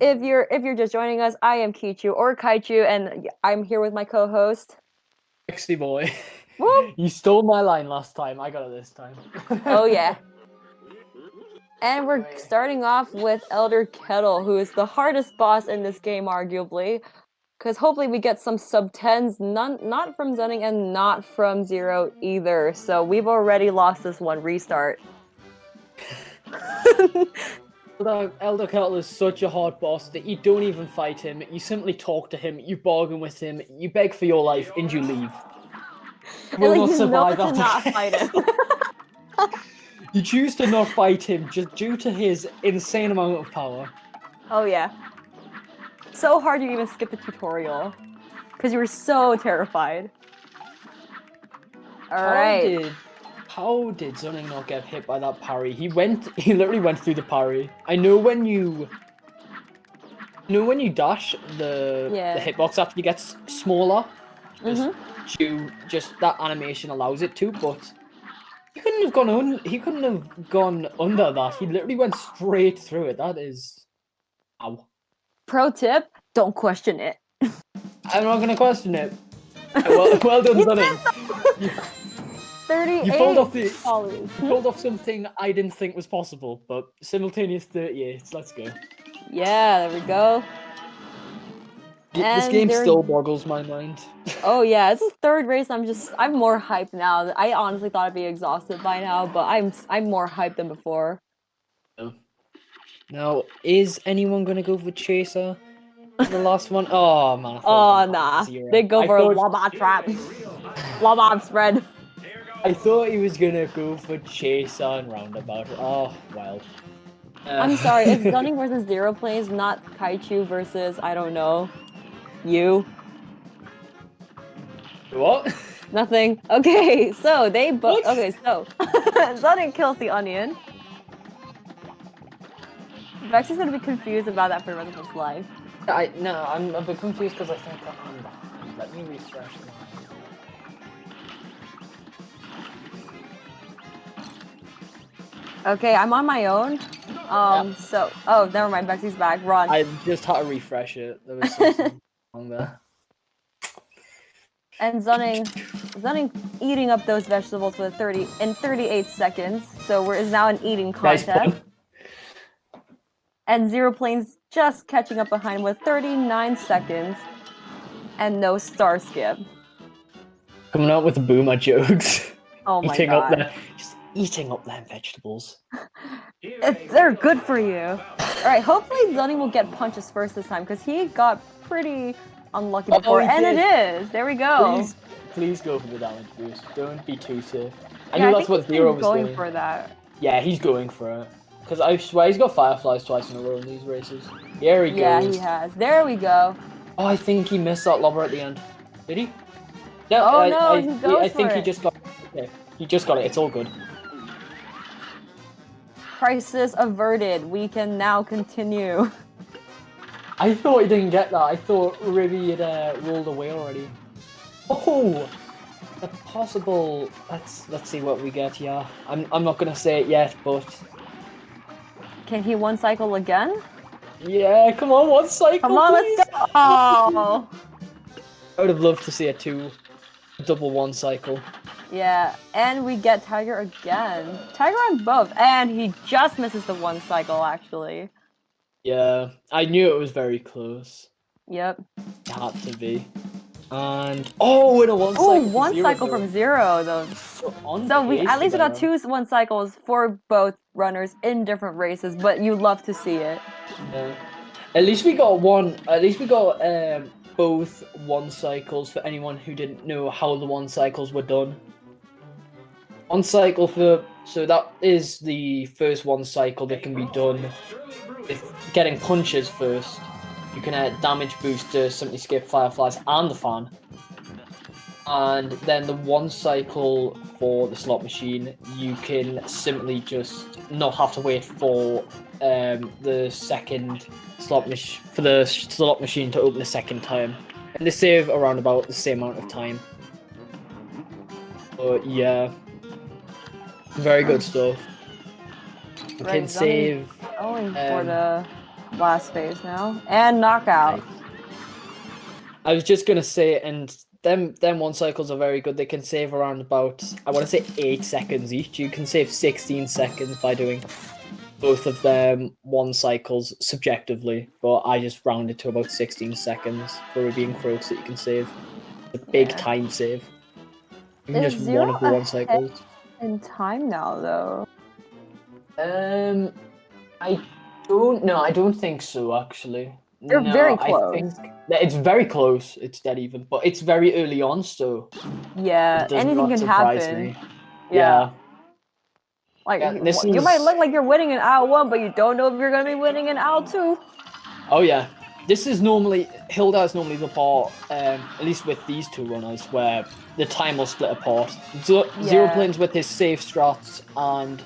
if you're just joining us, I am Kichu or Kaichu, and I'm here with my co-host. Sexy boy. Whoop! You stole my line last time. I got it this time. Oh yeah. And we're starting off with Elder Kettle, who is the hardest boss in this game, arguably. Because hopefully we get some sub-10s, not from Xunningx and not from Zero either. So we've already lost this one. Restart. Elder Kettle is such a hard boss that you don't even fight him. You simply talk to him, you bargain with him, you beg for your life, and you leave. You will not survive to not fight him. You choose to not fight him just due to his insane amount of power. Oh yeah. So hard you even skip the tutorial. Because you were so terrified. Alright. How did Xunningx not get hit by that parry? He literally went through the parry. I know when you dash, the hitbox actually gets smaller. Just that animation allows it to, but he couldn't have gone under that. He literally went straight through it. That is ow. Pro tip, don't question it. I'm not gonna question it. Well done, Xunningx. 38. You pulled off something I didn't think was possible, but simultaneous 38. Let's go. Yeah, there we go. This game still boggles my mind. Oh yeah, it's the third race. I'm more hyped now. I honestly thought I'd be exhausted by now, but I'm more hyped than before. Now, is anyone gonna go for Chaser? The last one? Oh man. Oh nah, they go for a Wobot trap. Wobot spread. I thought he was gonna go for Chaser and Roundabout. Oh, wild. I'm sorry, it's Xunningx versus Xeroplanes, not Kaichu versus, I don't know, you. What? Nothing. Okay, so they both. Okay, so Xunningx kills the onion. Vex is gonna be confused about that for the rest of his life. I'm a bit confused because I think I'm behind. Let me refresh. Okay, I'm on my own. So, oh, never mind. Bexy's back. Run. I just had to refresh it. There was something wrong there. And Xunningx eating up those vegetables with 38 seconds. So it's now an eating contest. Nice. And Xeroplanes just catching up behind with 39 seconds. And no star skip. Coming out with boomer jokes. Oh my god. Just eating up them vegetables. They're good for you. Alright, hopefully Xunningx will get punches first this time, because he got pretty unlucky before, and it is! There we go! Please go for the damage boost. Don't be too safe. I know that's what Zero was going for that. Yeah, he's going for it. Because I swear he's got Fireflies twice in a row in these races. Here he goes. Yeah, he has. There we go. Oh, I think he missed that lobber at the end. Did he? No, I think he just got it. Okay. He just got it. It's all good. Crisis averted. We can now continue. I thought he didn't get that. I thought Ribby had rolled away already. Oh, a possible. Let's see what we get here. I'm not gonna say it yet, but can he one cycle again? Yeah, come on, one cycle. Come on, please. Let's go. Oh. I would have loved to see a double one cycle. Yeah, and we get Tiger again. Tiger on both, and he just misses the one cycle, actually. Yeah, I knew it was very close. Yep. It had to be. And in a one cycle. Oh, one cycle from Zero, though. So we at least got 2 one cycles for both runners in different races, but you love to see it. Yeah. At least we got one. At least we got both one cycles for anyone who didn't know how the one cycles were done. One cycle so that is the first one cycle that can be done with getting punches first. You can damage boost to simply skip Fireflies and the fan. And then the one cycle for the slot machine, you can simply just not have to wait for the second slot machine to open a second time. And they save around about the same amount of time. But yeah. Very good stuff. You can save Going for the last phase now. And knockout. Nice. I was just gonna say, and them one cycles are very good. They can save around about, I want to say 8 seconds each. You can save 16 seconds by doing both of them one cycles subjectively, but I just rounded to about 16 seconds for Ruby and Croaks that you can save. A big time save. Even Is just Zero one of the one ahead cycles. in time now, though? I don't know. I don't think so, actually. They're very I close. think that it's very close. It's dead even, but it's very early on, so Yeah, it does anything not can surprise happen. me. Yeah. Like, Yeah, this you might is. look like you're winning in aisle 1, but you don't know if you're going to be winning in aisle 2. Oh yeah, this is normally Hilda is normally the part, at least with these two runners, where the time will split apart. Xeroplanes with his safe strats and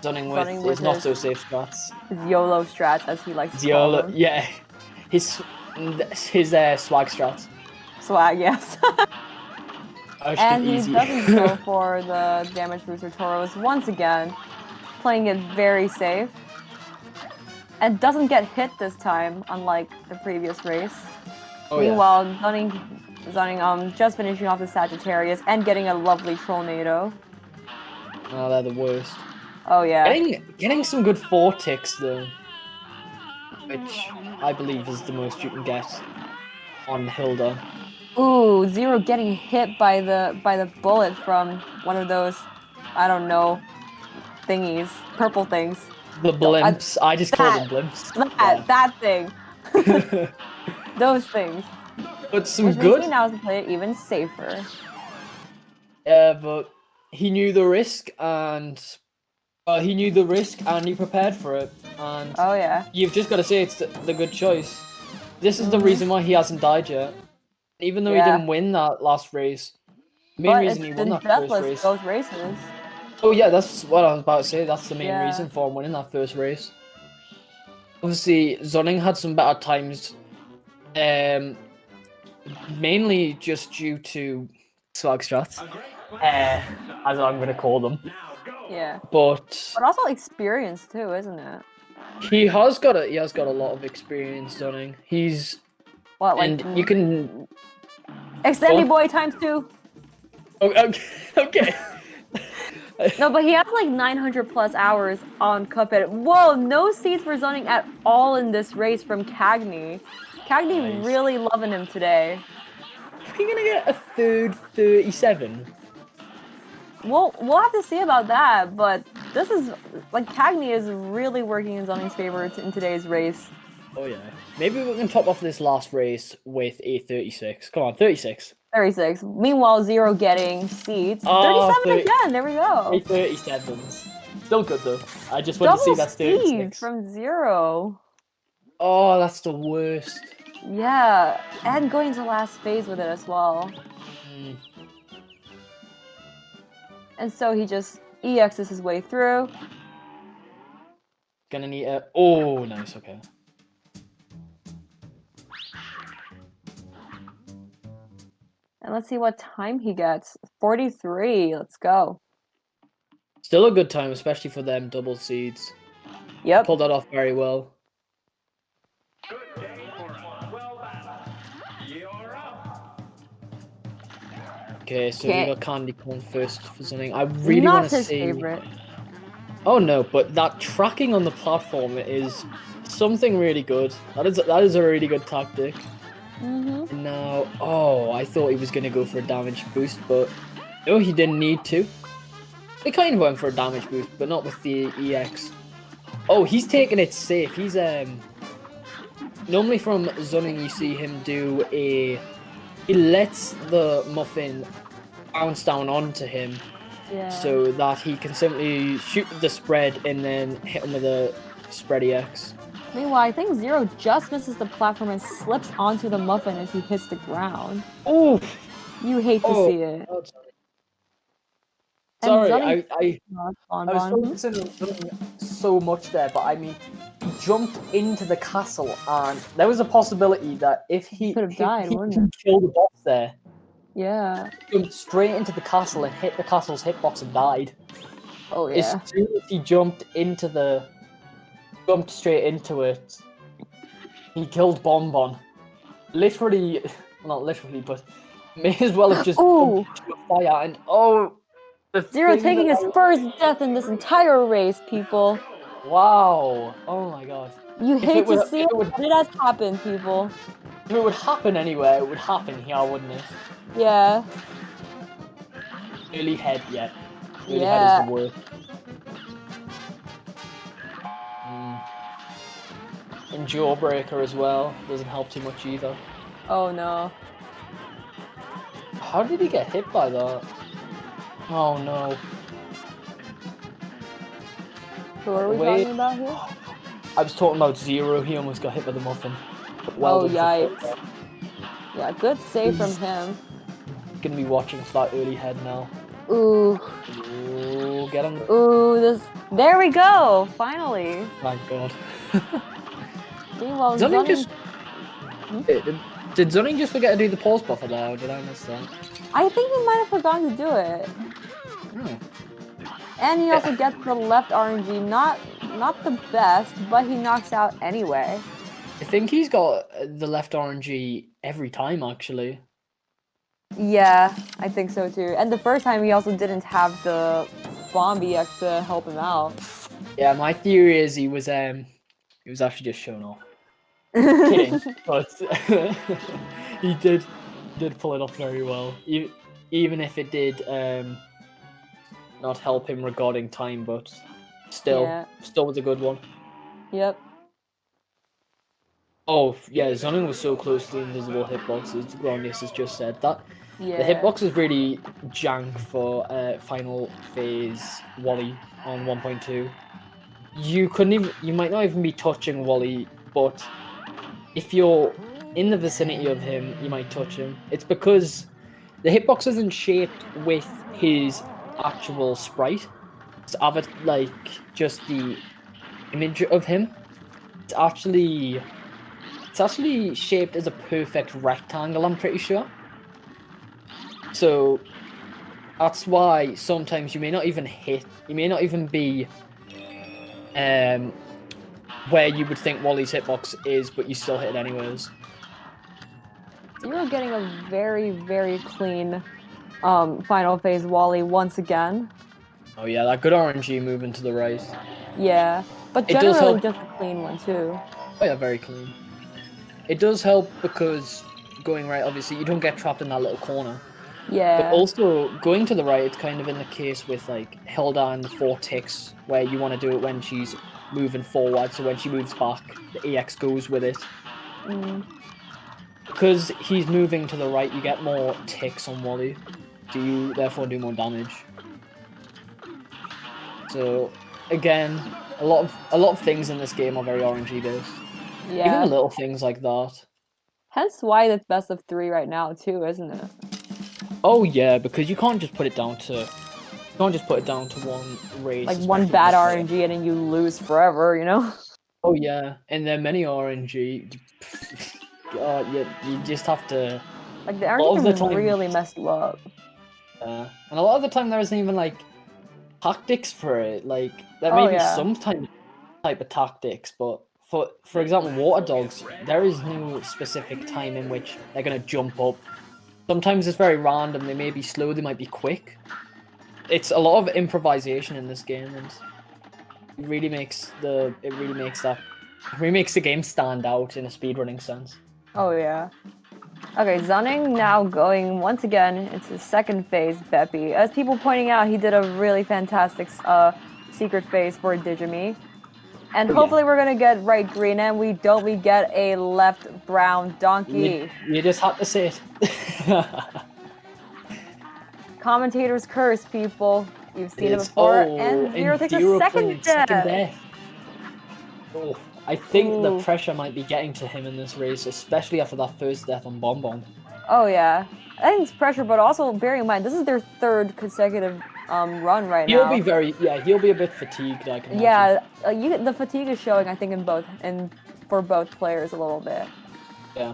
Xunningx with his not so safe strats. His YOLO strats, as he likes to call them. Yeah, his swag strats. Swag, yes. And he easy. doesn't go for the damage booster Toros once again, playing it very safe. And doesn't get hit this time, unlike the previous race. Oh, Meanwhile, Xunningx just finishing off the Sagittarius and getting a lovely Trollnado. Oh, they're the worst. Oh yeah. Getting some good 4 ticks though, which I believe is the most you can get on Hilda. Ooh, Zero getting hit by the bullet from one of those, I don't know, thingies, purple things. The blimps. I just call them blimps. That thing. Those things. But some Which good. makes me now to play it even safer. Yeah, but he knew the risk and he prepared for it. And oh yeah, you've just got to say it's the good choice. This is the reason why he hasn't died yet. Even though he didn't win that last race. The main reason he won that first race. Those races. Oh yeah, that's what I was about to say. That's the main reason for him winning that first race. Obviously, Xunningx had some better times, mainly just due to swag strats, as I'm going to call them. Yeah. But also experience too, isn't it? He has got a lot of experience, Xunningx. He's you can Extended boy ×2. Oh, okay. No, but he has like 900 plus hours on Cuphead. Whoa, no seeds for Xunningx at all in this race from Cagney. Cagney really loving him today. Are you gonna get a third 37? We'll have to see about that, but this is like Cagney is really working in Xunningx's favor in today's race. Oh yeah. Maybe we can top off this last race with a 36. Come on, 36. 36. Meanwhile, Zero getting seeds. 37 again. There we go. 37s. Still good though. I just want to see that 36 from Zero. Oh, that's the worst. Yeah, and going to last phase with it as well. And so he just EXs his way through. Gonna need a... Oh, nice, okay. And let's see what time he gets. 43, let's go. Still a good time, especially for them double seeds. Yep. Pulled that off very well. Okay, so we got Candy Corn first for something. I really want to see... Not his favorite. Oh no, but that tracking on the platform is something really good. That is a really good tactic. Now, oh, I thought he was going to go for a damage boost, but no, he didn't need to. He kind of went for a damage boost, but not with the EX. Oh, he's taking it safe. He's, normally from Xunningx, you see him do a... He lets the muffin bounce down onto him so that he can simply shoot the spread and then hit him with a spread EX. Meanwhile, I think Zero just misses the platform and slips onto the muffin as he hits the ground. Oh! You hate to see it. Oh, sorry, I was focusing so much there, but I mean, he jumped into the castle, and there was a possibility that if he could have died, he could kill the boss there. Yeah. He jumped straight into the castle and hit the castle's hitbox and died. Oh yeah. As soon as he jumped straight into it, He killed Bonbon. Literally, well, not literally, but may as well have just Ooh! jumped into a fire and the Zero thing taking that his first death in this entire race, people. wow! Oh my god! You If hate it to would, see if it, it would, but it has happened, people. if it would happen anywhere, it would happen here, wouldn't it? Yeah. Early head, yeah. Early head is the Yeah. word. Mm. And Jawbreaker as well doesn't help too much either. Oh no. How did he get hit by that? Oh no. Who are we Wait. talking about here? I was talking about Zero. He almost got hit by the muffin. But well Oh, done for yikes. Yeah, good save from He's him. gonna be watching for that early head now. Ooh. Ooh, get him. Ooh, this. There we go! Finally. Thank God. Meanwhile, Xunningx Xunningx. just. Did Xunningx just forget to do the pause buffer there, or did I miss that? I think he might have forgotten to do it. Oh. And he also gets the left RNG. Not the best, but he knocks out anyway. I think he's got the left RNG every time, actually. Yeah, I think so too. And the first time he also didn't have the bomb EX to help him out. Yeah, my theory is he was actually just showing off. Kidding, but he did pull it off very well. Even if it did not help him regarding time, but still was a good one. Yep. Oh yeah, Xunningx was so close to the invisible hitboxes. Grondius has just said that. Yeah. The hitbox is really jank for final phase Wally on 1.2. You might not even be touching Wally, but if you're in the vicinity of him, you might touch him. It's because the hitbox isn't shaped with his actual sprite. It's like just the image of him. It's actually shaped as a perfect rectangle, I'm pretty sure. So that's why sometimes you may not even be where you would think Wally's hitbox is, but you still hit it anyways. Zero getting a very, very clean final phase Wally once again. Oh yeah, that good RNG moving to the right. Yeah. But It does generally help. just a clean one too. Oh yeah, very clean. It does help because going right, obviously, you don't get trapped in that little corner. Yeah. But also, going to the right, it's kind of in the case with, like, Hilda and the 4 ticks, where you want to do it when she's moving forward, so when she moves back, the EX goes with it. Because he's moving to the right, you get more ticks on Wally, so you therefore do more damage. So, again, a lot of things in this game are very RNG based. Yeah. Even the little things like that. Hence why it's best of 3 right now too, isn't it? Oh yeah, because you can't just put it down to one race. Like one bad RNG and then you lose forever, you know? Oh yeah, and there are many RNG. God, you just have to. Like the RNG can really mess you up. And a lot of the time there isn't even like tactics for it. Like there may be some type of tactics, but for example, water dogs, there is no specific time in which they're gonna jump up. Sometimes it's very random. They may be slow. They might be quick. It's a lot of improvisation in this game, and it really makes the game stand out in a speedrunning sense. Oh yeah. Okay, Xunningx now going once again into second phase Beppy. As people pointing out, he did a really fantastic secret phase for Digimy. And hopefully we're gonna get right green, and we get a left brown donkey. You just have to say it. Commentator's curse, people. You've seen it before, and Zero takes a second death. Oh, I think the pressure might be getting to him in this race, especially after that first death on Bonbon. Oh yeah, I think it's pressure, but also bearing in mind this is their third consecutive run right now. He'll be a bit fatigued, I can imagine. Yeah, the fatigue is showing, I think, for both players a little bit. Yeah,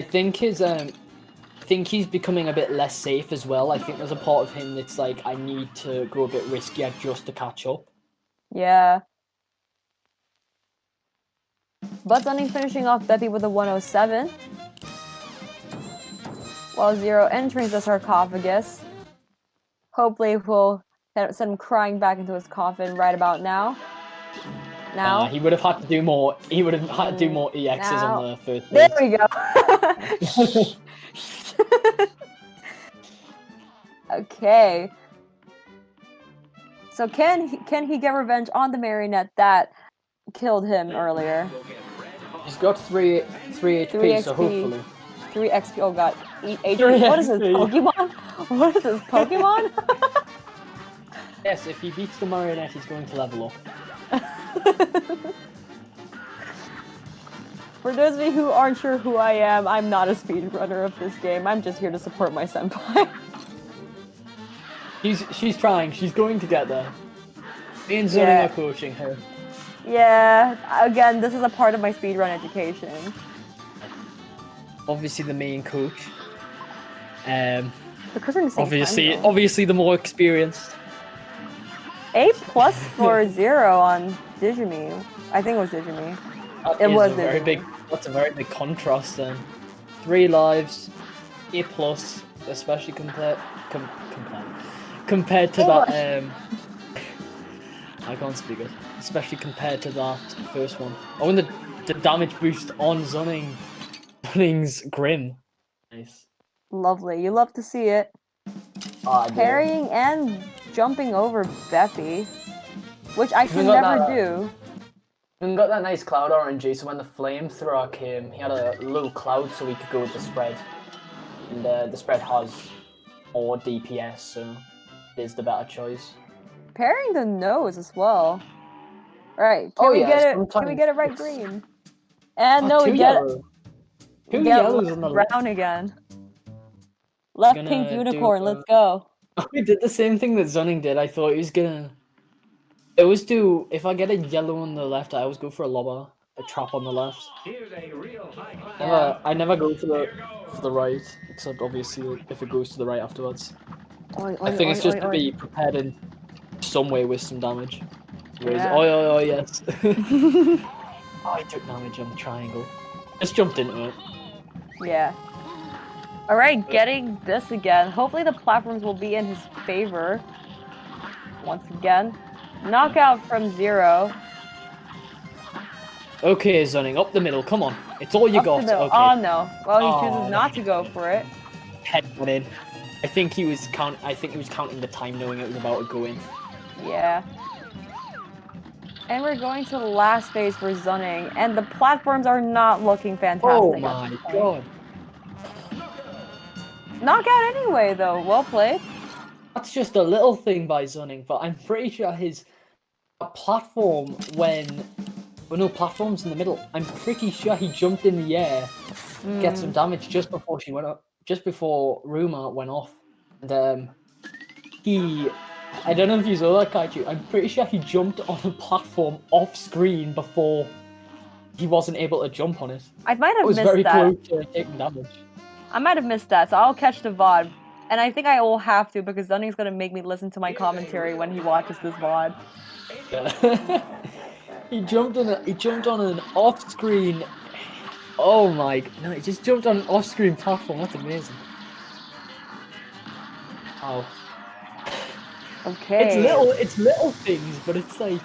I think he's becoming a bit less safe as well. I think there's a part of him that's like, I need to go a bit riskier just to catch up. Yeah. But Xunningx finishing off Beppy with a 107. While Zero entering the sarcophagus. Hopefully we'll send him crying back into his coffin right about now. Now. He would have had to do more. He would have had to do more EXs now. on the first There phase. we go. Okay. So can he get revenge on the marionette that killed him earlier? He's got 3 HP, so hopefully. 3 XP. Oh god. HP. What is this, Pokemon? What is this, Pokemon? Yes, if he beats the marionette, he's going to level up. For those of you who aren't sure who I am, I'm not a speedrunner of this game. I'm just here to support my senpai. She's trying. She's going to get there. Me and Xunningx are coaching her. Yeah. Again, this is a part of my speedrun education. Obviously, the main coach. Because we're in the same obviously, the more experienced. A+ for Zero on Digime. I think it was Digime. That's a very big contrast then. 3 lives, A+, especially compared to that. I can't speak it. Especially compared to that first one. Oh, and the damage boost on Xunning's Grim. Nice. Lovely. You love to see it. Parrying and jumping over Beppy, which I can never do. We got that nice cloud RNG, so when the flamethrower came, he had a low cloud so he could go with the spread. And the spread has more DPS, so it is the better choice. Parrying the nose as well. Alright, can we get it right green? And no, we get it. Two yellows on the brown again. Left pink unicorn, let's go. We did the same thing that Xunningx did. I thought he was gonna... I always do, if I get a yellow on the left, I always go for a lobber, a trap on the left. I never go for the right, except obviously if it goes to the right afterwards. I think it's just to be prepared in some way with some damage. Oh yes. Oh, I took damage on the triangle. Just jumped into it. Yeah. Alright, getting this again. Hopefully the platforms will be in his favor. Once again. Knockout from Zero. Okay, Xunningx, up the middle, come on. It's all you got. Okay. Oh no. Well, he chooses not to go for it. Head went in. I think he was counting the time knowing it was about to go in. Yeah. And we're going to the last phase for Xunningx, and the platforms are not looking fantastic. Oh my god. Knockout anyway, though. Well played. That's just a little thing by Xunningx, but I'm pretty sure his platform no platforms in the middle. I'm pretty sure he jumped in the air, get some damage just before she went up, just before Ruma went off, and I don't know if you saw that, Kaiju. I'm pretty sure he jumped on a platform off screen before he wasn't able to jump on it. I might have missed that. It was very close to taking damage. I might have missed that, so I'll catch the VOD. And I think I will have to, because Xunningx's gonna make me listen to my commentary when he watches this VOD. Yeah. He jumped on an off-screen. Oh my! No, he just jumped on an off-screen platform. That's amazing. Oh. Okay. It's little things, but it's like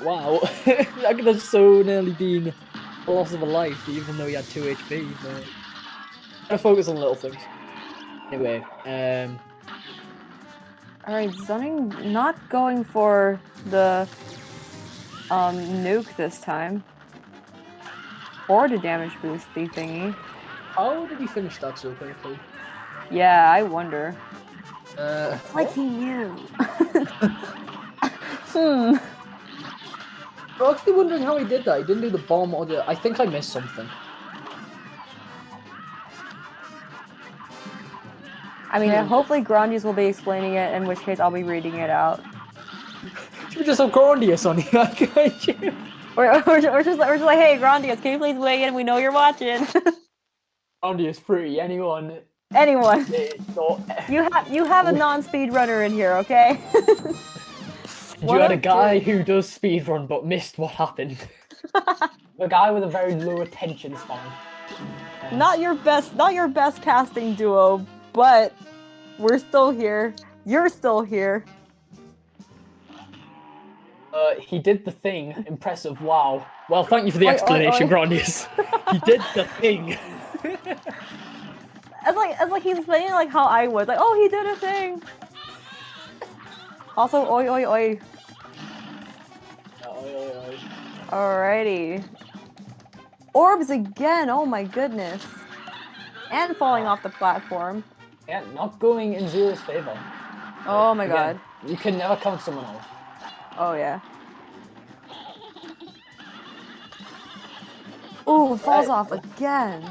wow. That could have so nearly been the loss of a life, even though he had 2 HP. But gotta focus on little things. Anyway, Alright, Xunningx not going for the nuke this time. Or the damage boosty thingy. How did he finish that so quickly? Yeah, I wonder. Like he knew. I'm actually wondering how he did that. He didn't do the bomb or the... I think I missed something. I mean, hopefully Grandius will be explaining it, in which case I'll be reading it out. Should we just have Grandius on here? We're just like, hey, Grandius, can you please weigh in? We know you're watching. Grandius free, anyone. Anyone. You have a non-speedrunner in here, okay? You had a guy who does speedrun but missed what happened. The guy with a very low attention span. Not your best casting duo, but we're still here. You're still here. He did the thing. Impressive. Wow. Well, thank you for the Oi, oi, explanation, oi. Grandis. He did the thing. It's like he's playing like how I was. Like, oh, he did a thing. Also, oi, oi, oi. Oi, oi, oi. Alrighty. Orbs again. Oh my goodness. And falling off the platform. Yeah, not going in Zero's favor. Oh my Again, god. you can never count someone off. Oh yeah. Ooh, falls off again.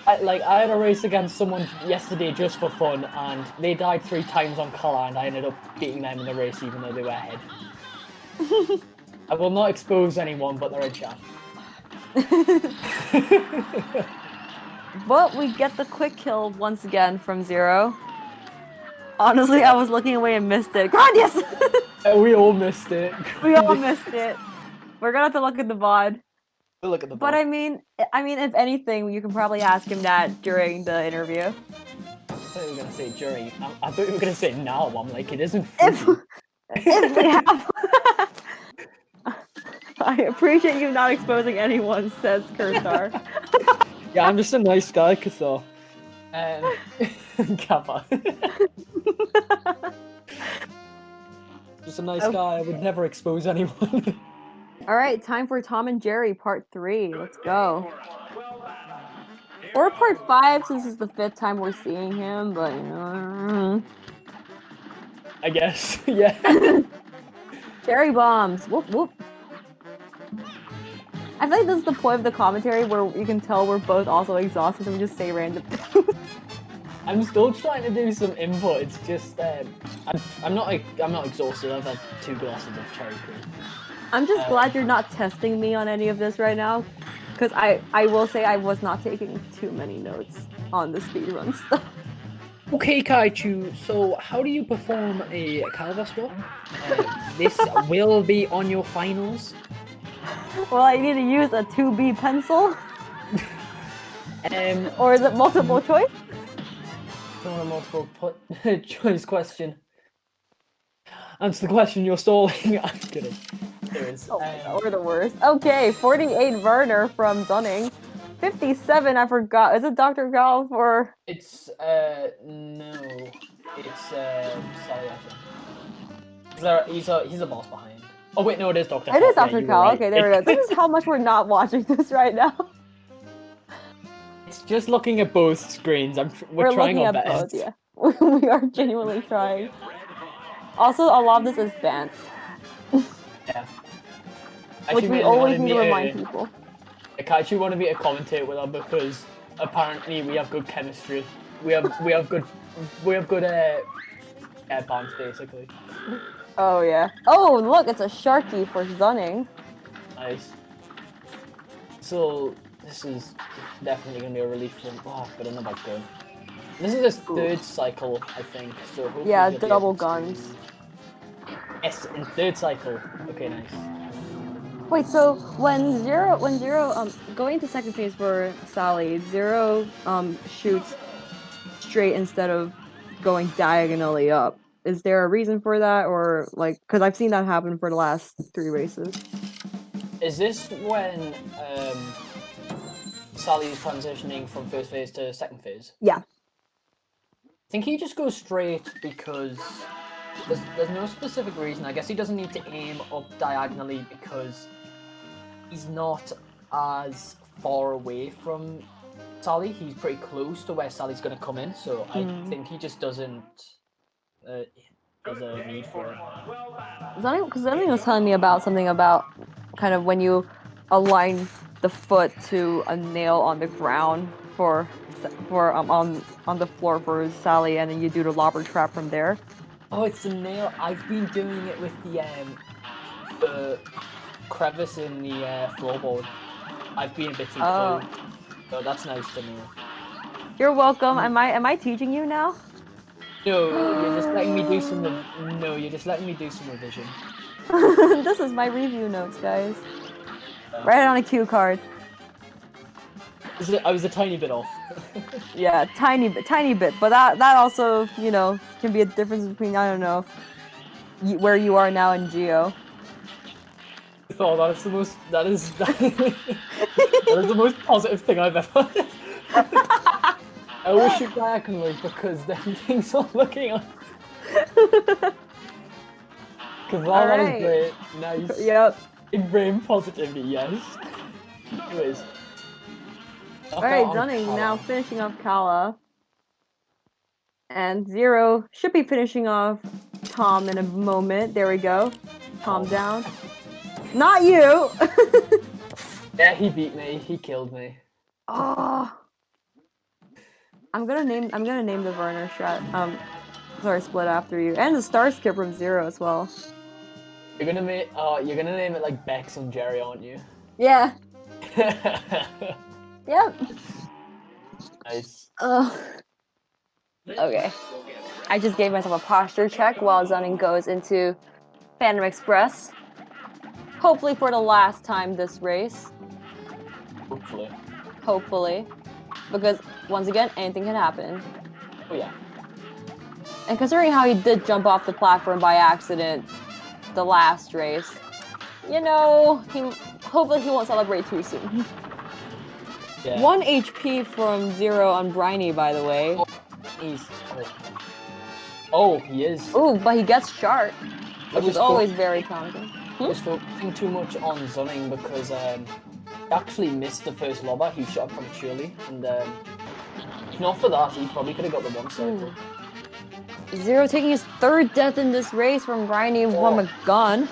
I had a race against someone yesterday just for fun, and they died 3 times on color, and I ended up beating them in the race even though they were ahead. I will not expose anyone, but they're in chat. But we get the quick kill once again from Zero. Honestly, I was looking away and missed it. God, yes! We all missed it. We all missed it. We're gonna have to look at the VOD. We'll look at the But I mean, if anything, you can probably ask him that during the interview. I thought you were gonna say during. I thought you were gonna say now. I'm like, it isn't If, free. if we have... I appreciate you not exposing anyone, says Kurstar. Yeah, I'm just a nice guy, Kathar. Kappa. Just a nice guy. I would never expose anyone. Alright, time for Tom and Jerry part 3. Let's go. Or part 5, since it's the 5th time we're seeing him, but you know. I guess, yeah. Cherry bombs. Whoop whoop. I feel like this is the point of the commentary where you can tell we're both also exhausted, so we just say random things. I'm still trying to do some input. It's just I'm not exhausted. I've had 2 glasses of cherry cream. I'm just glad you're not testing me on any of this right now, because I will say I was not taking too many notes on the speedrun stuff. Okay, Kaichu, so how do you perform a Calva swap? This will be on your finals. Well, I need to use a 2B pencil. Or is it multiple choice? Not a multiple choice question. Answer the question, you're stalling. I'm kidding. There is. Oh, we're the worst. Okay, 48 Werner from Xunningx. 57, I forgot. Is it Dr. Golf or? It's no. It's Sally, I think. He's a boss behind. Oh wait, no, it is Dr. It is Cal. Dr. Cal. Okay, there we go. This is how much we're not watching this right now. It's just looking at both screens. We're trying looking our at best. both, yeah. We are genuinely trying. Also, a lot of this is dance. Yeah. Which we always need to remind people. I actually want to be a commentator with her because apparently we have good chemistry. We have good bands basically. Oh yeah. Oh look, it's a Sharky for Xunningx. Nice. So this is definitely gonna be a relief from but another gun. This is his 3rd cycle, I think. So hopefully yeah, double guns. Yes, in 3rd cycle. Okay, nice. Wait, so when Zero going to 2nd phase for Sally, Zero shoots straight instead of going diagonally up. Is there a reason for that, or like, because I've seen that happen for the last 3 races? Is this when Sally's transitioning from 1st phase to 2nd phase? Yeah. I think he just goes straight because there's no specific reason. I guess he doesn't need to aim up diagonally because he's not as far away from Sally. He's pretty close to where Sally's going to come in, so I think he just doesn't there's a need for it. Because Xunningx was telling me about something about kind of when you align the foot to a nail on the ground for on the floor for Sally, and then you do the lobber trap from there. Oh, it's a nail. I've been doing it with the crevice in the floorboard. I've been a bit too close, so that's nice to know. You're welcome. Am I teaching you now? No, you're just letting me do some. No, you're just letting me do some revision. This is my review notes, guys. Write it on a cue card. I was a tiny bit off. Yeah, tiny bit. But that also, you know, can be a difference between, I don't know, where you are now in Geo. Oh, that is the most. That is the most positive thing I've ever. I wish it diagonally because then things are looking up. Because all that is great, nice. Yep. Big brain positivity, yes. Anyways. Alright, Xunningx now finishing off Kala. And Zero should be finishing off Tom in a moment. There we go. Calm down. Not you! Yeah, he beat me. He killed me. Oh. I'm gonna name the Werner shot. Sorry, split after you. And the star skip from Zero as well. You're gonna name it like Bex and Jerry, aren't you? Yeah. Yep. Nice. Okay. I just gave myself a posture check while Xunningx goes into Phantom Express. Hopefully for the last time this race. Hopefully. Hopefully. Because, once again, anything can happen. Oh yeah. And considering how he did jump off the platform by accident the last race, you know, hopefully he won't celebrate too soon. Yeah. 1 HP from Zero on Briny, by the way. Oh, he is. Ooh, but he gets Shark, which is always very promising. I was focusing too much on Xunningx because he actually missed the first lobber. He shot prematurely, and if not for that, he probably could have got the one cycle. Zero taking his 3rd death in this race from Briny from a gun.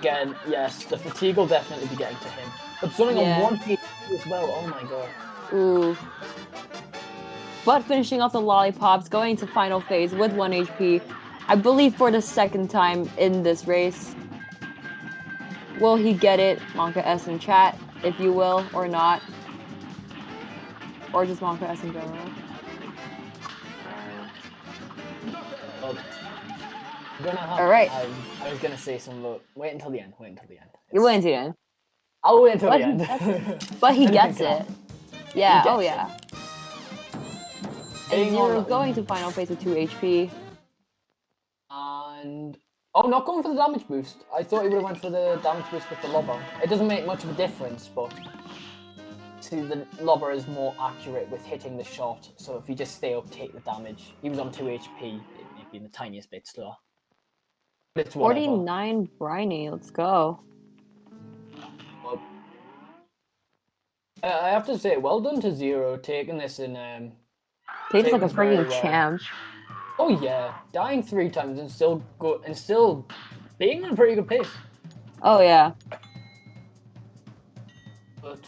Again, yes, the fatigue will definitely be getting to him. But Xunningx on 1 HP as well, oh my god. Ooh. But finishing off the lollipops, going to final phase with 1 HP, I believe for the 2nd time in this race. Will he get it? Monka S in chat, if you will, or not. Or just Monka S in general. Alright. I was gonna say some look. Wait until the end. You wait until the end. I'll wait until the end. But he gets it. Yeah, He gets oh yeah. And Zero going to final phase with 2 HP. And not going for the damage boost. I thought he would have went for the damage boost with the lobber. It doesn't make much of a difference, but see, the lobber is more accurate with hitting the shot. So if you just stay up, take the damage. He was on 2 HP. It may be the tiniest bit slower. But it's whatever. 49 Briny, let's go. Well, I have to say, well done to Zero taking this in. Takes like a freaking champ. Oh yeah, dying 3 times and still being on a pretty good pace. Oh yeah. But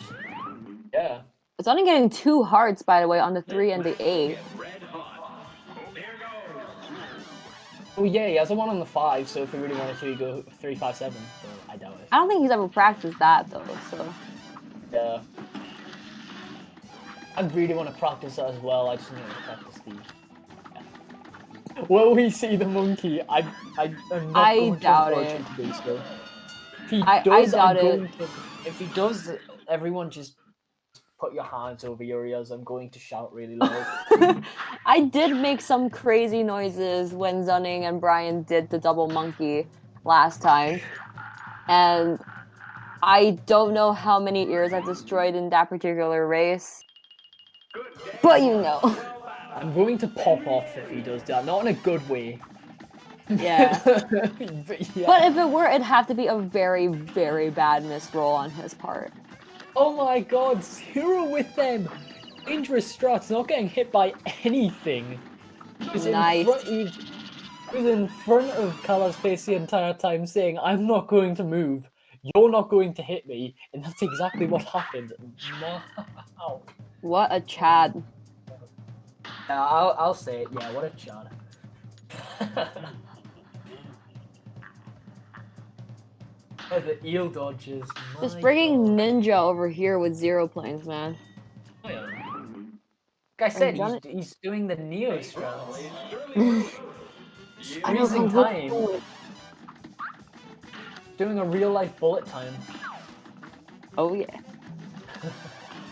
yeah. It's only getting 2 hearts, by the way, on the 3 and the 8. Oh yeah, he has a 1 on the 5, so if he really wanted to, he'd go 3, 5, 7. So I doubt it. I don't think he's ever practiced that though, so. Yeah. I really want to practice that as well. I just need to practice the. Yeah. Will we see the monkey? I'm not going doubt to it. to do so. If he I does, doubt it. If he does, everyone just put your hands over your ears. I'm going to shout really loud. I did make some crazy noises when Xunningx and Brian did the double monkey last time. And I don't know how many ears I've destroyed in that particular race. But you know. I'm going to pop off if he does that. Not in a good way. Yeah. But, yeah. But if it were, it'd have to be a very, very bad misroll on his part. Oh my god, Zero with them! Dangerous strats, not getting hit by anything. Nice. He was in front of Kala's face the entire time saying, I'm not going to move, you're not going to hit me, and that's exactly what happened. Wow. What a Chad. Yeah, I'll say it, yeah, what a Chad. Oh, the eel dodges. Just bringing Ninja over here with Xeroplanes, man. Oh, yeah. Like I said, he's doing the Neo strats. I know, Freezing time. doing a real life bullet time. Oh yeah.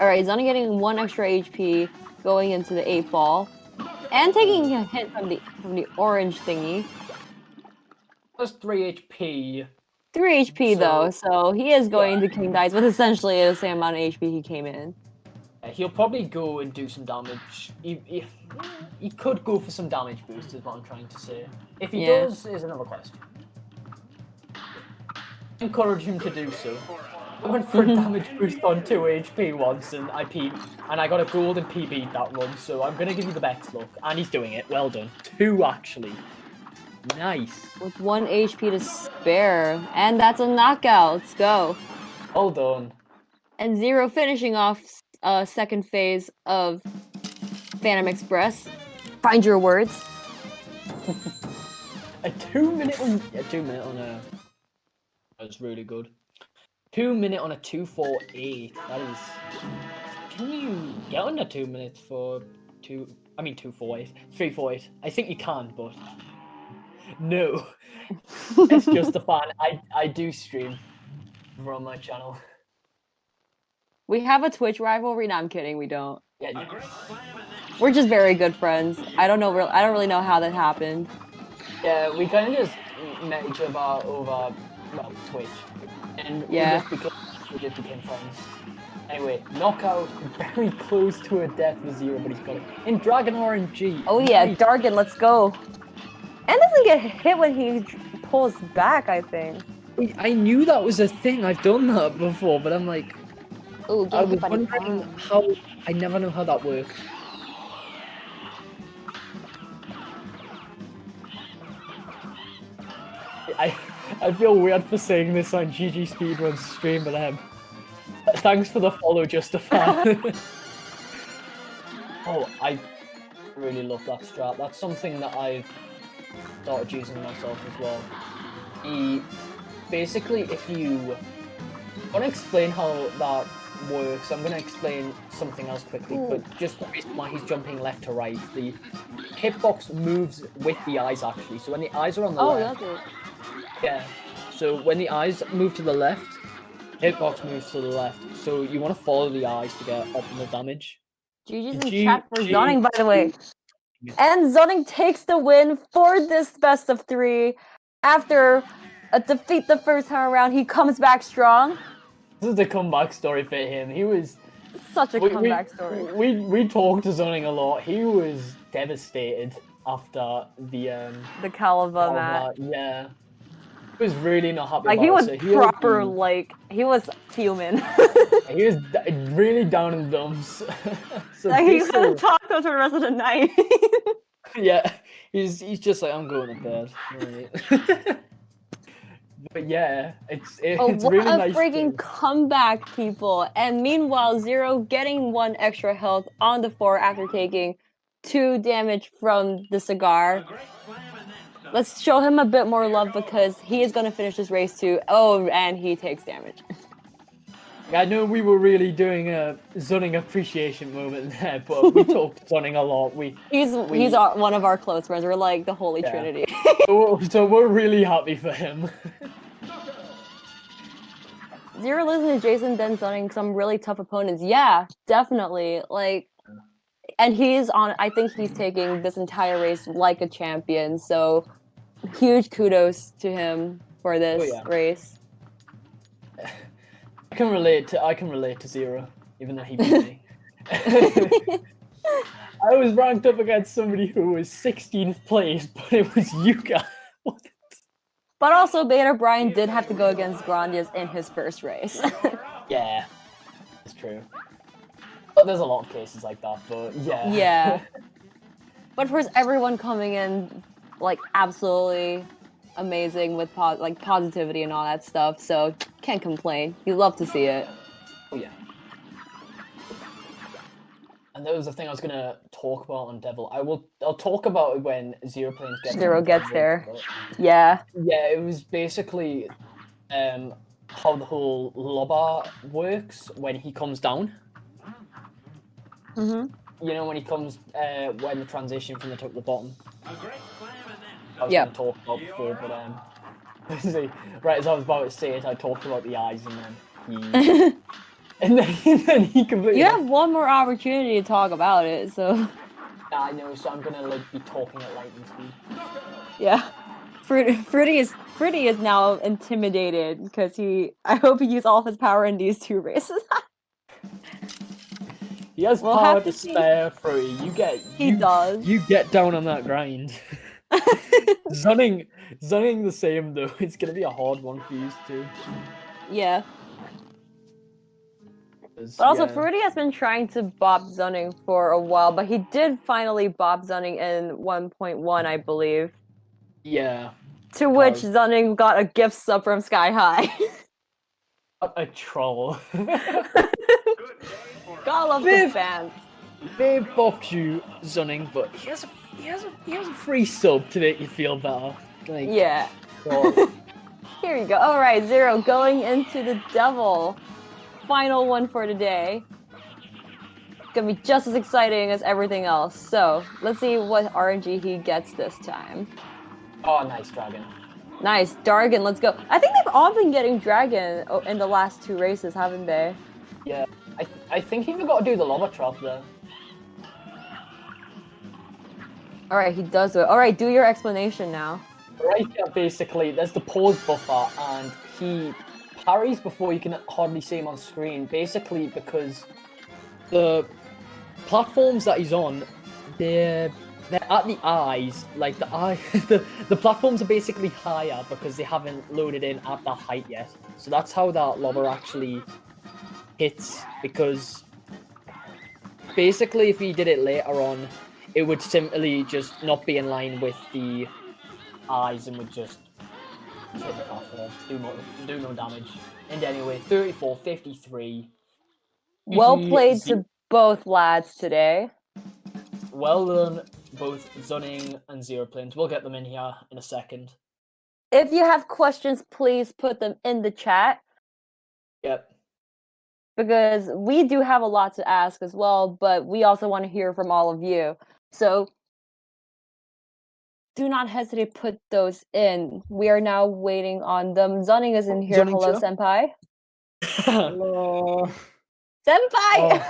Alright, Xunning getting 1 extra HP going into the 8 ball. And taking a hit from the orange thingy. Plus 3 HP. 3 HP though, so he is going to King Dice with essentially the same amount of HP he came in. He'll probably go and do some damage. He could go for some damage boost, is what I'm trying to say. If he does, is another question. Encourage him to do so. I went for a damage boost on 2 HP once, and I got a gold and PB'd that run, so I'm gonna give you the best luck. And he's doing it. Well done. 2 actually. Nice. With 1 HP to spare, and that's a knockout. Let's go. Well done. And Zero finishing off second phase of Phantom Express. Find your words. A 2 minute on a. That was really good. 2 minute on a 248. That is. Can you get under 2 minutes for 248, 348? I think you can, but no. It's just a fan. I do stream over on my channel. We have a Twitch rivalry. No, I'm kidding. We don't. Yeah. We're just very good friends. I don't really know how that happened. Yeah, we kind of just met each other over Twitch, and we just became friends. Anyway, knockout, very close to a death with Zero, but he's got it in Dragon RNG. Oh yeah, Darkin, let's go. And doesn't get hit when he pulls back, I think. I knew that was a thing. I've done that before, but I'm like, ooh, I was wondering how. I never know how that worked. I feel weird for saying this on GG Speedrun stream, but thanks for the follow, just a fan. Oh, I really love that strat. That's something that I've started using myself as well. Basically, if you want to explain how that works, I'm going to explain something else quickly, but just the reason why he's jumping left to right, the hitbox moves with the eyes actually, so when the eyes are on the left... that's it. Yeah, so when the eyes move to the left, hitbox moves to the left, so you want to follow the eyes to get optimal damage. GG's in chat for Xunning, by the way. And Xunning takes the win for this best of 3. After a defeat the first time around, he comes back strong. This is the comeback story for him. He was... Such a comeback story. We talked to Xunning a lot. He was devastated after the Calava match. Yeah. He was really not happy like, about he was it. proper, like, he was fuming. He was really down in the dumps. So like, he couldn't talk to us for the rest of the night. Yeah, he's just like, I'm going to bed. Right. But yeah, it's really nice. What a freaking comeback, people. And meanwhile, Zero getting 1 extra health on the 4 after taking 2 damage from the cigar. Let's show him a bit more love because he is going to finish this race too. Oh, and he takes damage. I know we were really doing a Xunning appreciation moment there, but we talked Xunning a lot. He's one of our close friends. We're like the Holy Trinity. So we're really happy for him. Zero losing to Jason, then Xunning some really tough opponents. Yeah, definitely. Like, and I think he's taking this entire race like a champion. So huge kudos to him for this race. I can relate to Zero, even though he beat me. I was ranked up against somebody who was 16th place, but it was you guys. But also, Beta Brian did have to go against Grandias in his first race. Yeah, it's true. But there's a lot of cases like that, but yeah. Yeah. But for everyone coming in, like, absolutely amazing with positivity and all that stuff, so can't complain. You love to see it. Oh yeah. And that was the thing I was gonna talk about on Devil. I'll talk about it when Xeroplanes gets there. Yeah. Yeah, it was basically how the whole lobber works when he comes down. Mm-hmm. You know, when he comes when the transition from the top to the bottom. I was gonna talk about before, but See, right as I was about to say it, I talked about the eyes, and then he and then he completely. You have one more opportunity to talk about it, so. Yeah, I know. So I'm gonna like be talking at lightning speed. Yeah. Fruity is now intimidated because I hope he used all of his power in these 2 races. He has We'll power have to to see. spare, Fruity. He does. You get down on that grind. Xunning the same though. It's gonna be a hard one for you too. Yeah. 'Cause, But also, yeah. Fruity has been trying to bop Xunningx for a while, but he did finally bop Xunningx in 1.1, I believe. Yeah. To which Xunningx got a gift sub from Sky High. A troll. Gotta love the fans. They've bopped you, Xunning, but he has a free sub to make you feel better. Like, yeah. So. Here you go. All right, Zero going into the Devil. Final one for today. Gonna be just as exciting as everything else. So let's see what RNG he gets this time. Oh, nice dragon. Nice, Dargan, let's go. I think they've all been getting Dragon in the last 2 races, haven't they? Yeah, I think he forgot to do the lava trap there. Alright, he does it. Alright, do your explanation now. Right here, basically, there's the pause buffer, and he parries before you can hardly see him on screen, basically because the platforms that he's on, they're at the eyes, like the platforms are basically higher because they haven't loaded in at that height yet. So that's how that lava actually hits, because basically if he did it later on, it would simply just not be in line with the eyes and would just hit the platform, do no damage. And anyway, 34-53. Well played to both lads today. Well done, both Xunningx and Xeroplanes. We'll get them in here in a second. If you have questions, please put them in the chat. Yep. Because we do have a lot to ask as well, but we also want to hear from all of you. So do not hesitate to put those in. We are now waiting on them. Xunningx is in here. Hello, senpai. Hello. Senpai!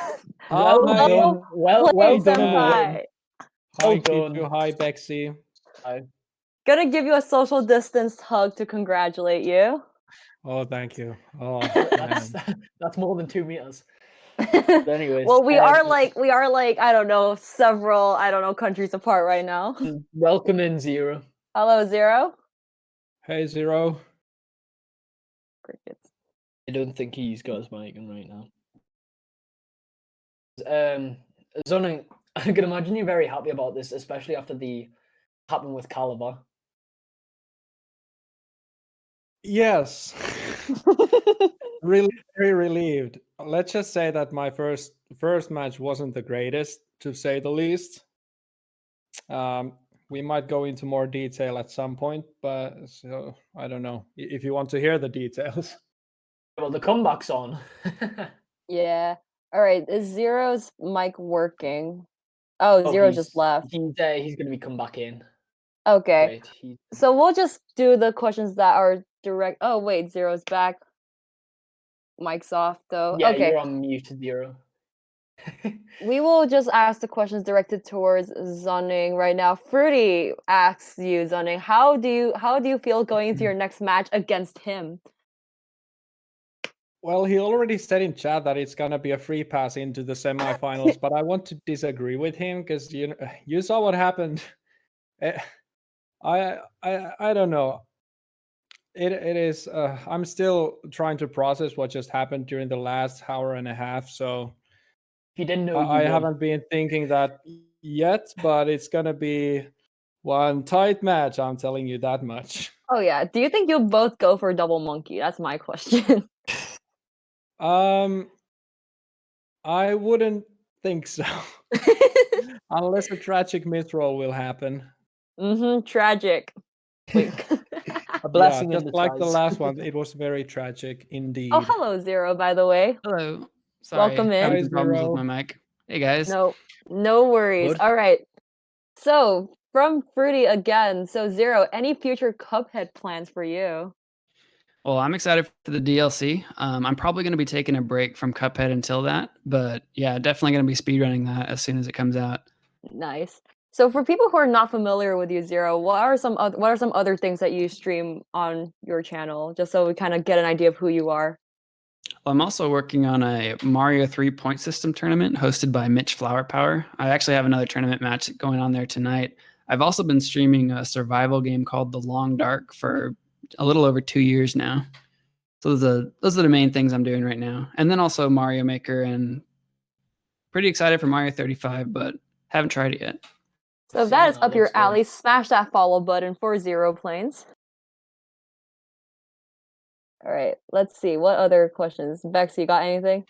Oh, well done, senpai. Hi, Kichu. Hi, Bexy. Hi. Gonna give you a social distance hug to congratulate you. Oh, thank you. Oh, that's more than 2 meters. But anyways, well, we are like I don't know, several countries apart right now. Welcome in, Zero. Hello, Zero. Hey, Zero. Crickets. I don't think he's got his mic on right now. Xunningx, I can imagine you're very happy about this, especially after the happened with Caliber. Yes. Really very relieved. Let's just say that my first match wasn't the greatest, to say the least. We might go into more detail at some point, but so I don't know if you want to hear the details. Well, the comeback's on. Yeah. All right. Is Zero's mic working? Oh, Zero just left. He's going to be come back in. Okay. Wait, so we'll just do the questions that are direct. Oh, wait. Zero's back. Mic's off, though. Yeah, okay. You're on mute, Zero. We will just ask the questions directed towards Xunningx right now. Fruity asks you, Xunningx, how do you feel going into your next match against him? Well, he already said in chat that it's gonna be a free pass into the semifinals, but I want to disagree with him because you saw what happened. I don't know. It is. I'm still trying to process what just happened during the last hour and a half. So if you didn't know, I haven't been thinking that yet, but it's gonna be one tight match. I'm telling you that much. Oh yeah. Do you think you'll both go for a double monkey? That's my question. I wouldn't think so. Unless a tragic misroll will happen. Tragic. Wink. A blessing just like the last one. It was very tragic indeed. Oh, hello, Zero, by the way. Hello. Sorry. Welcome in. Having some problems with my mic. Hey, guys. No worries. Good. All right. So, from Fruity again. So Zero, any future Cuphead plans for you? Well, I'm excited for the DLC. I'm probably going to be taking a break from Cuphead until that, but yeah, definitely going to be speedrunning that as soon as it comes out. Nice. So for people who are not familiar with you, Zero, what are some other things that you stream on your channel, just so we kind of get an idea of who you are? Well, I'm also working on a Mario 3 point system tournament hosted by Mitch Flowerpower. I actually have another tournament match going on there tonight. I've also been streaming a survival game called The Long Dark for a little over 2 years now. So those are the main things I'm doing right now. And then also Mario Maker, and pretty excited for Mario 35, but haven't tried it yet. So if that is up your alley, smash that follow button for Xeroplanes. All right, let's see. What other questions? Bex, you got anything?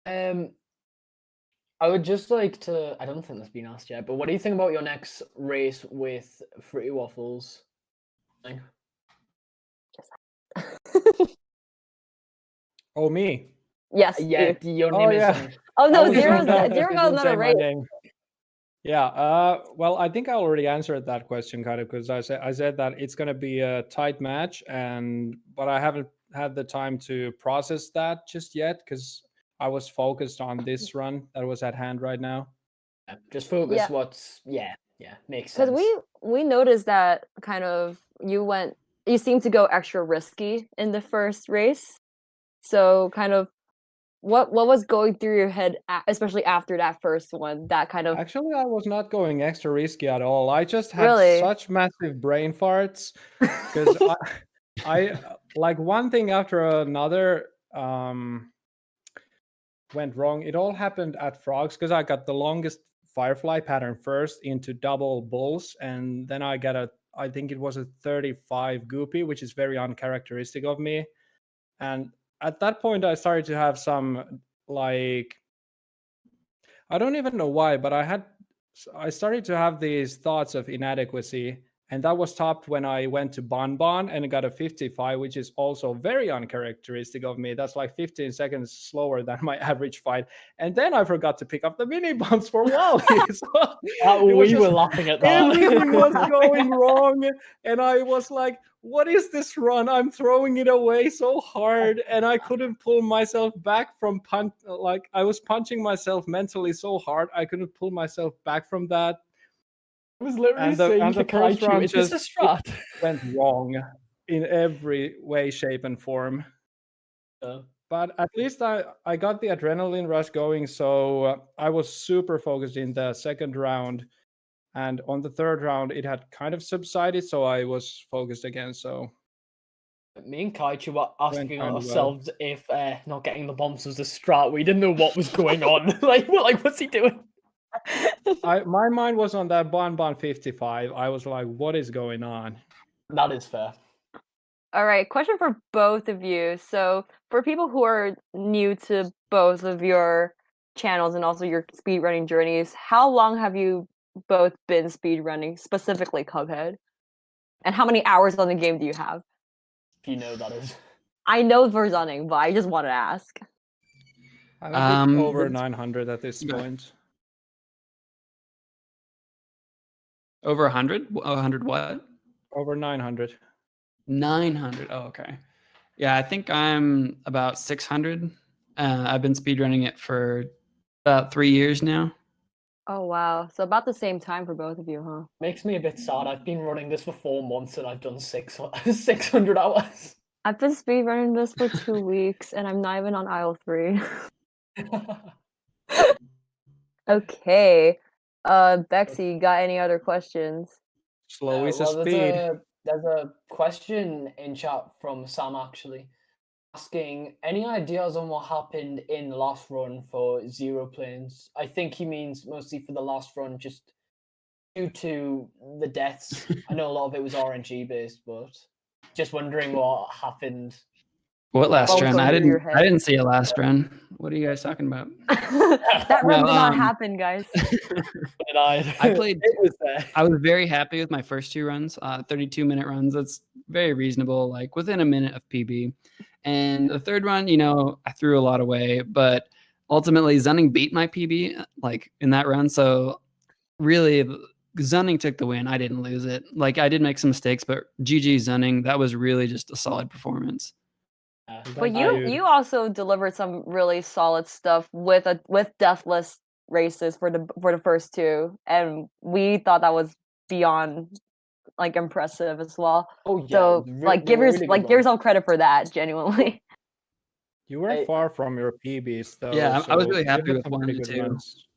I would just like to. I don't think that's been asked yet, but what do you think about your next race with Fruity Waffles? Oh, me. Yes. Yeah, you. your Oh, name is. yeah. Oh I no, was Zero wondering if got you didn't another say my race. name. Yeah. Well, I think I already answered that question kind of, because I said that it's going to be a tight match, but I haven't had the time to process that just yet because I was focused on this run that was at hand right now. Just focus. Yeah. What's makes sense. Because we noticed that kind of you seem to go extra risky in the first race. So kind of what was going through your head, especially after that first one? That kind of Actually, I was not going extra risky at all. I just had Really? such massive brain farts because I like one thing after another went wrong. It all happened at frogs because I got the longest firefly pattern first into double bulls, and then I think it was a 35 goopy, which is very uncharacteristic of me. And at that point, I started to have some like, I don't even know why, but I started to have these thoughts of inadequacy, and that was topped when I went to Bonbon and got a 55, which is also very uncharacteristic of me. That's like 15 seconds slower than my average fight. And then I forgot to pick up the mini bumps for Wally. So we were laughing at that. everything was going wrong, and I was like, what is this run? I'm throwing it away so hard, and I couldn't pull myself back from like I was punching myself mentally so hard I couldn't pull myself back from that. I was literally saying the to first Kaichu, round is this a strat? went wrong in every way, shape, and form. But at least I got the adrenaline rush going, so I was super focused in the second round. And on the third round, it had kind of subsided, so I was focused again. So me and Kaichu were asking kind of ourselves if not getting the bombs was a strat. We didn't know what was going on. like, what's he doing? My mind was on that Bonbon 55. I was like, what is going on? That is fair. All right, question for both of you. So, for people who are new to both of your channels and also your speedrunning journeys, how long have you both been speedrunning, specifically Cuphead? And how many hours on the game do you have? If you know that is. I know for Xunningx, but I just want to ask. I'm a bit over 900 at this point. Over 100? 100 what? Over 900. 900. Oh, okay. Yeah, I think I'm about 600. I've been speedrunning it for about 3 years now. Oh, wow. So about the same time for both of you, huh? Makes me a bit sad. I've been running this for 4 months and I've done 600 hours. I've been speedrunning this for 2 weeks and I'm not even on aisle 3. Okay. Bexy, you got any other questions? Slow is a speed. There's a question in chat from Sam actually asking any ideas on what happened in the last run for Xeroplanes. I think he means mostly for the last run, just due to the deaths. I know a lot of it was RNG based, but just wondering what happened. What last run? I through your didn't head. see a last run. What are you guys talking about? That run did not happen, guys. I played. I was very happy with my first 2 runs, 32-minute runs. That's very reasonable, like within a minute of PB. And the third run, I threw a lot away, but ultimately Xunningx beat my PB like in that run. So really, Xunningx took the win. I didn't lose it. Like, I did make some mistakes, but GG Xunningx, that was really just a solid performance. But Thank you also delivered some really solid stuff with deathless races for the first two, and we thought that was beyond like impressive as well. Oh yeah, So like they were really good give ones. yourself credit for that, genuinely. You weren't I- far from your PBs though. Yeah, I was really you happy had with some 1 pretty and good 2. runs.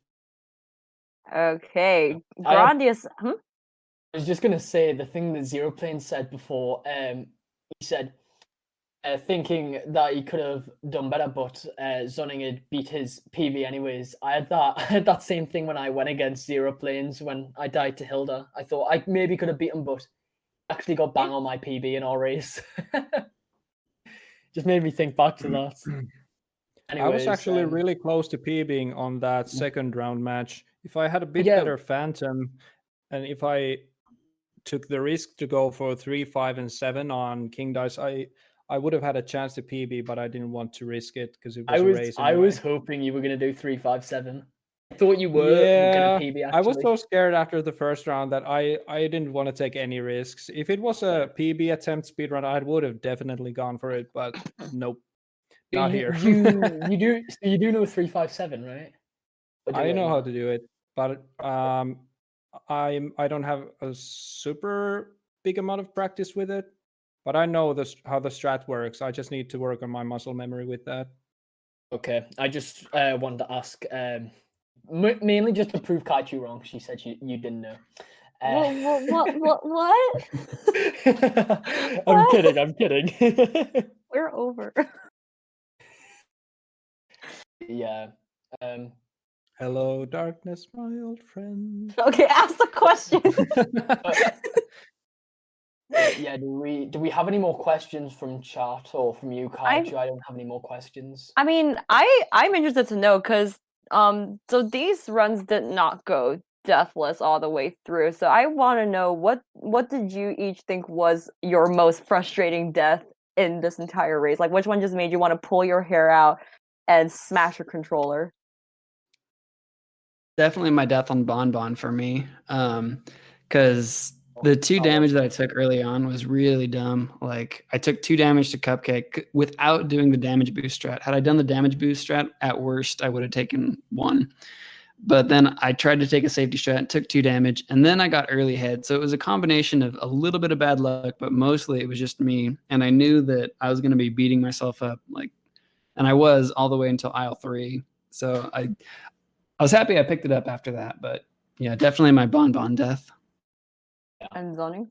Okay, I have- Grandius. I was just gonna say the thing that Xeroplanes said before. He said, thinking that he could have done better, but Xunningx had beat his PB anyways. I had that same thing when I went against Xeroplanes when I died to Hilda. I thought I maybe could have beat him, but actually got bang on my PB in our race. Just made me think back to that. I was Anyways, actually really close to PBing on that second round match. If I had a bit Yeah. better Phantom, and if I took the risk to go for 3, 5, and 7 on King Dice, I would have had a chance to PB, but I didn't want to risk it because it was a race. I Anyway. was hoping you were gonna do 3, 5, 7. I thought you were gonna Yeah, PB. Actually, I was so scared after the first round that I didn't want to take any risks. If it was a PB attempt speedrun, I would have definitely gone for it, but nope, not here. You do know 3, 5, 7, right? Or do I know not? how to do it, but I don't have a super big amount of practice with it. But I know how the strat works. I just need to work on my muscle memory with that. Okay, I just wanted to ask, mainly just to prove Kaichu wrong. She said you didn't know. What? I'm kidding. I'm kidding. We're over. Yeah. Hello, darkness, my old friend. Okay, ask the question. Yeah. Do we have any more questions from chat or from you, Kaichu? I don't have any more questions. I mean, I'm interested to know because so these runs did not go deathless all the way through. So I want to know what did you each think was your most frustrating death in this entire race? Like which one just made you want to pull your hair out and smash your controller? Definitely my death on Bonbon for me. Because the 2 damage that I took early on was really dumb. Like, I took 2 damage to Cupcake without doing the damage boost strat. Had I done the damage boost strat, at worst, I would have taken 1. But then I tried to take a safety strat, took 2 damage, and then I got early head. So it was a combination of a little bit of bad luck, but mostly it was just me. And I knew that I was going to be beating myself up, and I was all the way until aisle 3. So I was happy I picked it up after that. But yeah, definitely my Bonbon death. And Xunningx?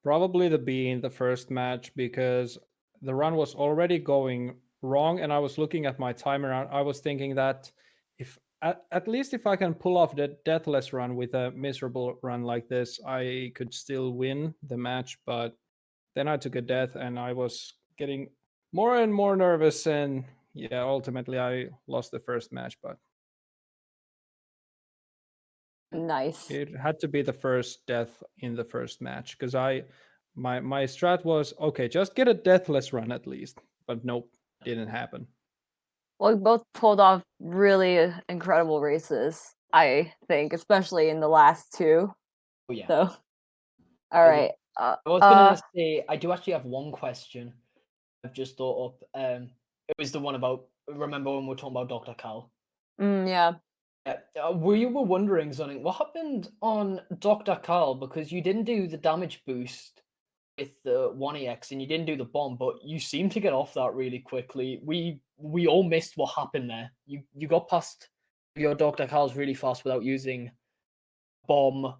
Probably the B in the first match because the run was already going wrong, and I was looking at my timer. I was thinking that if at least if I can pull off the deathless run with a miserable run like this, I could still win the match. But then I took a death, and I was getting more and more nervous, and yeah, ultimately I lost the first match. But Nice. it had to be the first death in the first match because my strat was okay, just get a deathless run at least, but nope, didn't happen. Well, we both pulled off really incredible races, I think, especially in the last 2. Oh yeah. So, all right. I was gonna say I do actually have one question. I've just thought up. It was the one about. Remember when we were talking about Dr. Cal? Yeah. We were wondering, Xunningx, what happened on Dr. Cal because you didn't do the damage boost with the 1EX and you didn't do the bomb, but you seemed to get off that really quickly. We all missed what happened there. You got past your Dr. Cal's really fast without using bomb,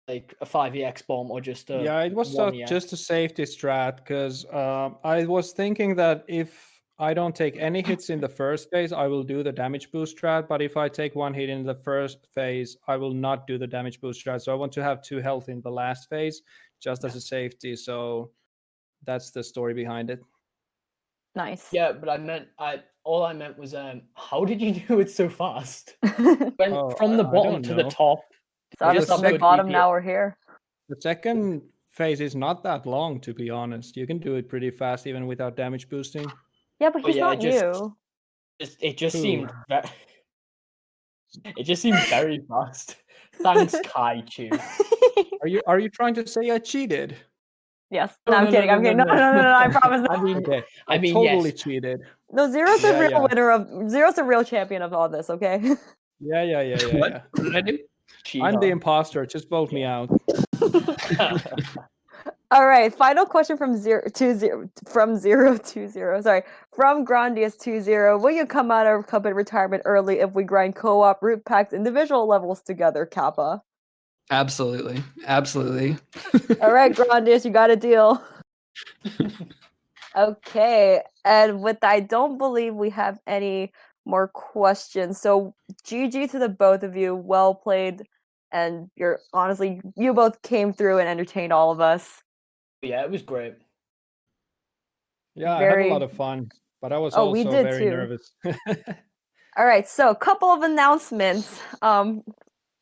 like a 5EX bomb or just a Yeah, it was 1EX. just a safety strat because I was thinking that if I don't take any hits in the first phase, I will do the damage boost strat. But if I take 1 hit in the first phase, I will not do the damage boost strat. So I want to have 2 health in the last phase just as a safety. So that's the story behind it. Nice. Yeah, but all I meant was how did you do it so fast? Went from the bottom to the top. Started Just from the upload bottom, VPN. now we're here. The second phase is not that long, to be honest. You can do it pretty fast even without damage boosting. Yeah, but he's yeah, not you. It just Who? seemed very, it just seemed very fast. Thanks, Kaichu. Are you trying to say I cheated? Yes. No, I'm kidding. I'm kidding. No, I promise. I mean, Okay, I mean, totally yes. cheated. No, Zero's the Yeah, real yeah. winner of Zero's the real champion of all this, okay? Yeah. What? What did I do? I'm the imposter. Just vote me out. All right, final question from 020. Sorry, from Grandius20. Will you come out of Cuphead retirement early if we grind co-op, root packs, individual levels together, Kappa? Absolutely. Absolutely. All right, Grandius, you got a deal. Okay, and with I don't believe we have any more questions. So GG to the both of you. Well played, and you both came through and entertained all of us. Yeah, it was great. Yeah, I had a lot of fun, but I was Oh, we also did very too. nervous. All right, so a couple of announcements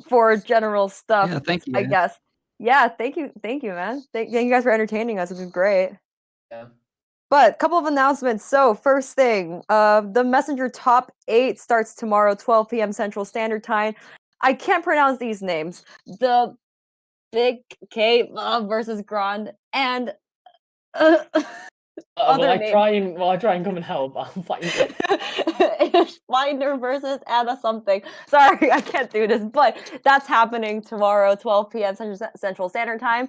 for general stuff, Yeah, thank you, I guys. guess. Yeah, thank you, man. Thank you guys for entertaining us. It was great. Yeah. But a couple of announcements. So first thing, the Messenger Top 8 starts tomorrow, 12 p.m. Central Standard Time. I can't pronounce these names. The Big K versus Grand and Will I name. try and come and help? I'll find you. Finder versus Anna something. Sorry, I can't do this, but that's happening tomorrow, 12 p.m. Central Standard Time.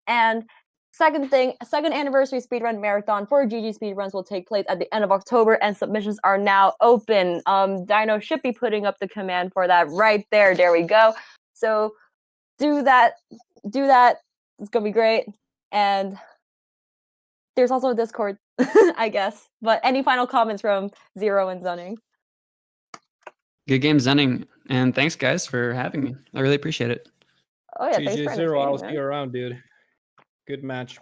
And second anniversary speedrun marathon for GG Speedruns will take place at the end of October, and submissions are now open. Dino should be putting up the command for that right there. There we go. So do that. It's gonna be great. And there's also a Discord, I guess. But any final comments from Zero and Xunningx? Good game, Zenning. And thanks, guys, for having me. I really appreciate it. Oh yeah, thanks for GG0, I'll see entertaining, you man. around, dude. Good match.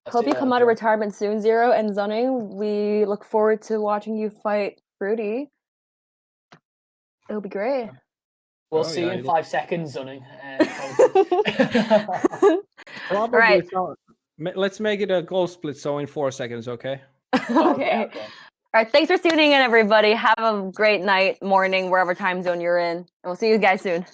Hope you come out of retirement soon, Zero and Xunningx. We look forward to watching you fight Fruity. It'll be great. We'll see you in 5 seconds, Xunningx. Probably right. so. Let's make it a goal split, so in 4 seconds, okay? Okay. All right, thanks for tuning in, everybody. Have a great night, morning, wherever time zone you're in. And we'll see you guys soon.